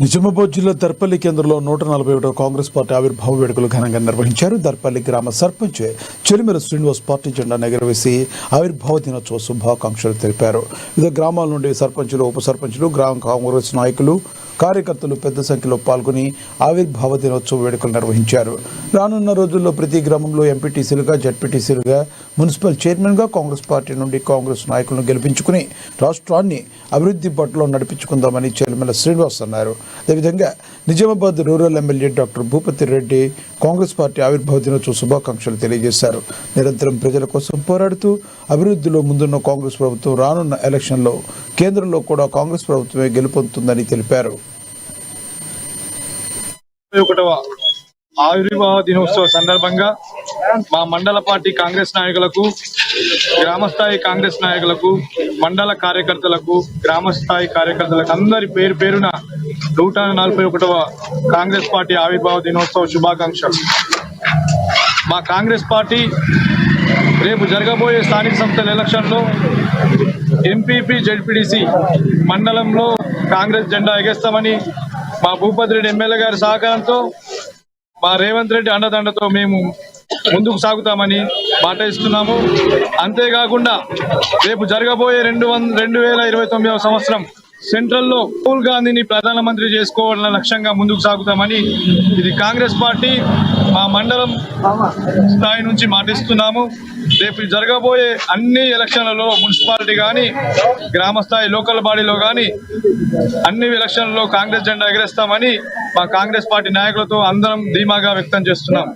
నిజామాబాద్ జిల్లా దర్పల్లి కేంద్రంలో 141వ కాంగ్రెస్ పార్టీ ఆవిర్భావ వేడుకలు ఘనంగా నిర్వహించారు. దర్పల్లి గ్రామ సర్పంచ్ చెలిమెల శ్రీనివాస్ పార్టీ జెండా ఎగురవేసి ఆవిర్భావ దినోత్సవ శుభాకాంక్షలు తెలిపారు. వివిధ గ్రామాల నుండి సర్పంచులు, ఉప సర్పంచులు, గ్రామ కాంగ్రెస్ నాయకులు, కార్యకర్తలు పెద్ద సంఖ్యలో పాల్గొని ఆవిర్భావ దినోత్సవ వేడుకలు నిర్వహించారు. రానున్న రోజుల్లో ప్రతి గ్రామంలో ఎంపీటీసీలుగా, జడ్పీటీసీలుగా, మున్సిపల్ చైర్మన్గా కాంగ్రెస్ పార్టీ నుండి కాంగ్రెస్ నాయకులను గెలిపించుకుని రాష్ట్రాన్ని అభివృద్ధి బాటలో నడిపించుకుందామని చెలిమెల శ్రీనివాస్ అన్నారు. అదేవిధంగా Nizamabad rural MLA doctor Bhupathi Reddy Congress party ఆవిర్భావ దినోత్సవ శుభాకాంక్షలు తెలియజేశారు. నిరంతరం ప్రజల కోసం పోరాడుతూ అభివృద్ధిలో ముందున్న కాంగ్రెస్ ప్రభుత్వం రానున్న ఎలక్షన్లో కేంద్రంలో కూడా కాంగ్రెస్ ప్రభుత్వమే గెలుపొందుతుందని తెలిపారు. ఆవిర్భావ దినోత్సవ సందర్భంగా మా మండల పార్టీ కాంగ్రెస్ నాయకులకు, గ్రామస్థాయి కాంగ్రెస్ నాయకులకు, మండల కార్యకర్తలకు, గ్రామస్థాయి కార్యకర్తలకు అందరి పేరు పేరున 141వ కాంగ్రెస్ పార్టీ ఆవిర్భావ దినోత్సవ శుభాకాంక్షలు. మా కాంగ్రెస్ పార్టీ రేపు జరగబోయే స్థానిక సంస్థల ఎలక్షన్లో ఎంపీపీ, జెడ్పీటీసీ మండలంలో కాంగ్రెస్ జెండా ఎగేస్తామని మా భూపతి రెడ్డి ఎమ్మెల్యే గారి సహకారంతో, మా రేవంత్ రెడ్డి అండదండతో మేము ముందుకు సాగుతామని మాట ఇస్తున్నాము. అంతేకాకుండా రేపు జరగబోయే 2029వ సంవత్సరం సెంట్రల్లో రాహుల్ గాంధీని ప్రధానమంత్రి చేసుకోవాలన్న లక్ష్యంగా ముందుకు సాగుతామని ఇది కాంగ్రెస్ పార్టీ మా మండలం స్థాయి నుంచి మాటిస్తున్నాము. రేపు జరగబోయే అన్ని ఎలక్షన్లలో మున్సిపాలిటీ కానీ, గ్రామ స్థాయి లోకల్ బాడీలో కానీ అన్ని ఎలక్షన్లలో కాంగ్రెస్ జెండా ఎగరేస్తామని మా కాంగ్రెస్ పార్టీ నాయకులతో అందరం ధీమాగా వ్యక్తం చేస్తున్నాం.